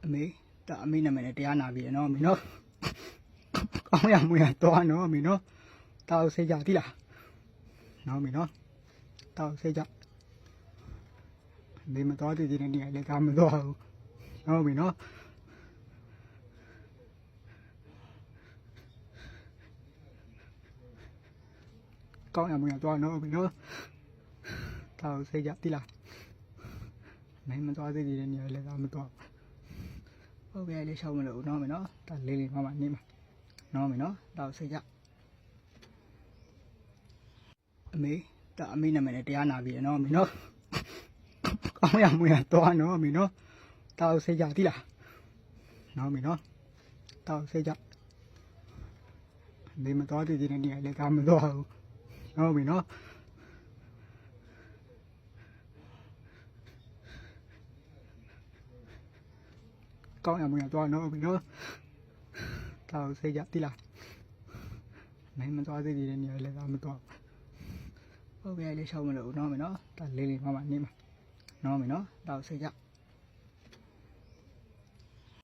အမေဒါအမေနာမည်နဲ့တရားနာပြီးရနော်အမေနော်ကောင်းရမွေးရတော့နော်အမေနော်တောက်စိတ်ကြတိလားနော်အမေနော်တောက်စိတ်ကြဒီမတော်တည်တဲ့နေရာလည်းကမတော်ဘူးနော်အမေနော်ကောင်းရမွေးရတော့နော်အမေနော်တောက်စိတ်ကြတိလားနိုင်မတော်တည်တဲ့နေရာလည်းကမတော်ဟုတ်ကဲ့လေးရှောက်မလို့နော်အမေနော်ဒါလေးလေးမမနေမှာနော်အမေနော်တောက်စိတ်ကြအမေဒါအမေနာမည်နဲ့တရားနာပြီးရနော်အမေနော်ကောင်းရမွေးရတော့နော်အမေနော်တောက်စိတ်ကြတိလားနော်အမေနော်တောက်စိတ်ကြဒီမတော်တည်တဲ့နေရာလည်းကမတော်ဘူးနော်အမေနော်ကောင်းရမွေးရတော့နော်အမေနော်တောက်စိတ်ကြတိလားနိုင်မတော်တည်တဲ့နေရာလည်းကမတော်ဟုတ်ကဲ့လေးရှောက်မလို့နော်အမေနော်ဒါလေးလေးမမနေမှာနော်အမေနော်တောက်စိတ်ကြ